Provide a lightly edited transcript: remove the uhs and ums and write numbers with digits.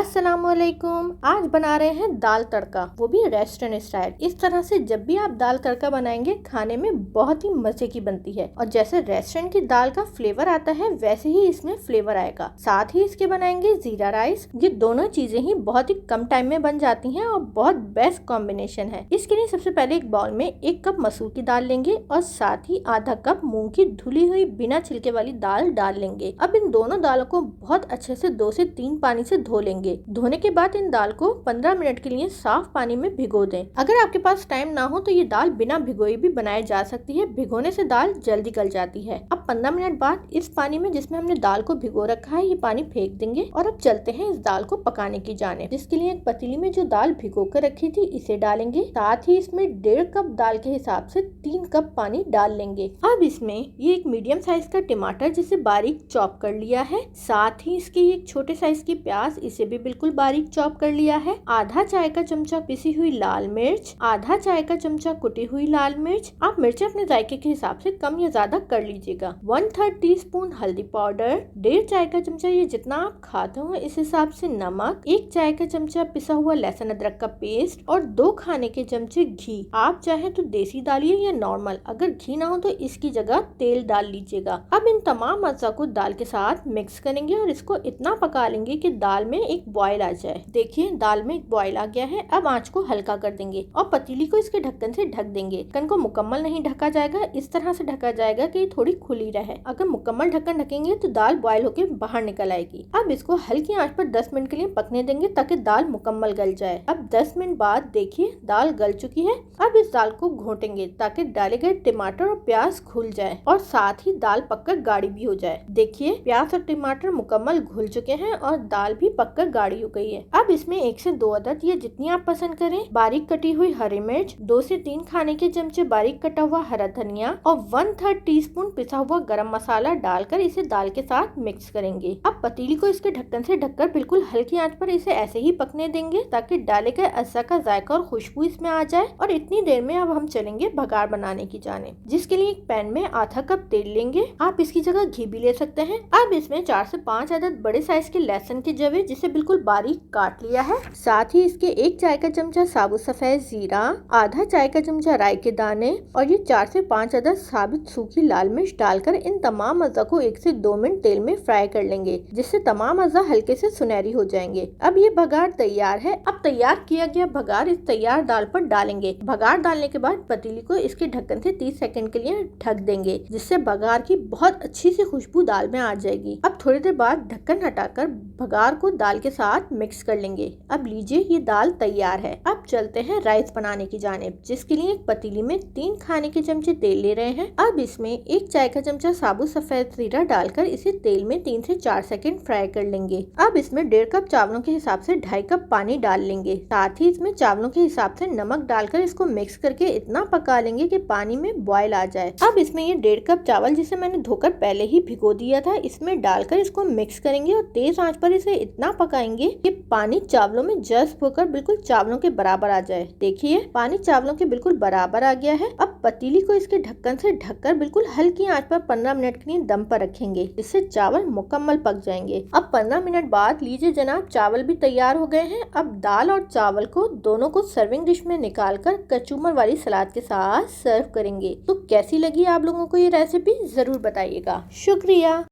अस्सलामुअलैकुम। आज बना रहे हैं दाल तड़का, वो भी रेस्टोरेंट स्टाइल। इस तरह से जब भी आप दाल तड़का बनाएंगे खाने में बहुत ही मजे की बनती है और जैसे रेस्टोरेंट की दाल का फ्लेवर आता है वैसे ही इसमें फ्लेवर आएगा। साथ ही इसके बनाएंगे जीरा राइस। ये दोनों चीजें ही बहुत ही कम टाइम में बन जाती हैं और बहुत बेस्ट कॉम्बिनेशन है। इसके लिए सबसे पहले एक बाउल में 1 कप मसूर की दाल लेंगे और साथ ही आधा कप मूंग की धुली हुई बिना छिलके वाली दाल डाल लेंगे। अब इन दोनों दालों को बहुत अच्छे से 2 से 3 पानी से धो लेंगे। धोने के बाद इन दाल को 15 मिनट के लिए साफ पानी में भिगो दें। अगर आपके पास टाइम ना हो तो ये दाल बिना भिगोए भी बनाई जा सकती है। भिगोने से दाल जल्दी गल जाती है। अब 15 मिनट बाद इस पानी में जिसमें हमने दाल को भिगो रखा है ये पानी फेंक देंगे और अब चलते हैं इस दाल को पकाने की जाने। जिसके लिए एक पतीली में जो दाल भिगो कर रखी थी इसे डालेंगे। साथ ही इसमें 1.5 कप दाल के हिसाब से 3 कप पानी डाल लेंगे। अब इसमें ये एक मीडियम साइज का टमाटर जिसे बारीक चॉप कर लिया है। साथ ही इसके एक छोटे साइज की प्याज, इसे भी बिल्कुल बारीक चॉप कर लिया है। आधा चाय का चमचा पिसी हुई लाल मिर्च, आधा चाय का चमचा कुटी हुई लाल मिर्च। आप मिर्च अपने जायके के हिसाब से कम या ज्यादा कर लीजिएगा। 1/3 टीस्पून हल्दी पाउडर, 1.5 चाय का चमचा, ये जितना आप खाते हो इस हिसाब से नमक, 1 चाय का चमचा पिसा हुआ लहसुन अदरक का पेस्ट और 2 खाने के चमचे घी। आप चाहे तो देसी डालिए या नॉर्मल, अगर घी ना हो तो इसकी जगह तेल डाल लीजिएगा। अब इन तमाम अज्जा को दाल के साथ मिक्स करेंगे और इसको इतना पका लेंगे कि दाल में एक बॉयल आ जाए। देखिए दाल में एक बॉयल आ गया है। अब आंच को हल्का कर देंगे और पतीली को इसके ढक्कन से ढक देंगे। ढक्कन को मुकम्मल नहीं ढका जाएगा, इस तरह से ढका जाएगा कि ये थोड़ी खुली रहे। अगर मुकम्मल ढक्कन ढकेंगे तो दाल बॉयल होकर बाहर निकल आएगी। अब इसको हल्की आंच पर 10 मिनट के लिए पकने देंगे ताकि दाल मुकम्मल गल जाए। अब 10 मिनट बाद देखिए दाल गल चुकी है। अब इस दाल को घोटेंगे ताकि डाले गए टमाटर और प्याज घुल जाए और साथ ही दाल पककर गाढ़ी भी हो जाए। देखिए प्याज और टमाटर मुकम्मल घुल चुके हैं और दाल भी पककर गाढ़ी हो गई है। अब इसमें 1 से 2 अदद या जितनी आप पसंद करें बारीक कटी हुई हरी मिर्च, 2 से 3 खाने के चमचे बारीक कटा हुआ हरा धनिया और 1/3 टीस्पून पिसा हुआ गरम मसाला डालकर इसे दाल के साथ मिक्स करेंगे। अब पतीली को इसके ढक्कन से ढककर बिल्कुल हल्की आंच पर इसे ऐसे ही पकने देंगे ताकि डाले गए अज्जा का जायका और खुशबू इसमें आ जाए। और इतनी देर में अब हम चलेंगे भगार बनाने की जाने। जिसके लिए एक पैन में आधा कप तेल लेंगे। आप इसकी जगह घी भी ले सकते हैं। अब इसमें 4 से 5 अदद बड़े साइज के लहसुन के जवे जिसे बिल्कुल बारीक काट लिया है। साथ ही इसके 1 चाय का चमचा साबुत सफेद जीरा, आधा चाय का चमचा राई के दाने और ये 4 से 5 अदद साबित सूखी लाल मिर्च डालकर इन तमाम अज्जा को 1 से 2 मिनट तेल में फ्राई कर लेंगे जिससे तमाम अज्जा हल्के से सुनहरी हो जाएंगे। अब ये भगार तैयार है। अब तैयार किया गया भगार इस तैयार दाल पर डालेंगे। भगार डालने के बाद पतीली को इसके ढक्कन से 30 सेकंड के लिए ढक देंगे जिससे भगार की बहुत अच्छी सी खुशबू दाल में आ जाएगी। अब थोड़ी देर बाद ढक्कन हटाकर भगार को दाल के साथ मिक्स कर लेंगे। अब लीजिए ये दाल तैयार है। अब चलते हैं राइस बनाने की जानिब। जिसके लिए एक पतीली में 3 खाने के चमचे तेल ले रहे हैं। अब इसमें 1 चाय का चमचा साबुत सफेद जीरा डालकर इसे तेल में 3 से 4 सेकंड फ्राई कर लेंगे। अब इसमें 1.5 कप चावलों के हिसाब से 2.5 कप पानी डाल लेंगे। साथ ही इसमें चावलों के हिसाब से नमक डालकर इसको मिक्स करके इतना पका लेंगे कि पानी में बॉयल आ जाए। अब इसमें ये 1.5 कप चावल जिसे मैंने धोकर पहले ही भिगो दिया था इसमें डालकर इसको मिक्स करेंगे और तेज आंच पर इसे इतना पकाएंगे कि पानी चावलों में जज्ब होकर बिल्कुल चावलों के बराबर आ जाए। देखिए पानी चावलों के बिल्कुल बराबर आ गया है। अब पतीली को इसके ढक्कन से ढककर बिल्कुल हल्की आंच पर 15 मिनट के लिए दम पर रखेंगे जिससे चावल मुकम्मल पक जाएंगे। अब 15 मिनट बाद लीजिए जनाब चावल भी तैयार हो गए हैं। अब दाल और चावल को दोनों को सर्विंग डिश में निकालकर कचूमर वाली सलाद के साथ सर्व करेंगे। तो कैसी लगी आप लोगों को ये रेसिपी जरूर बताइएगा। शुक्रिया।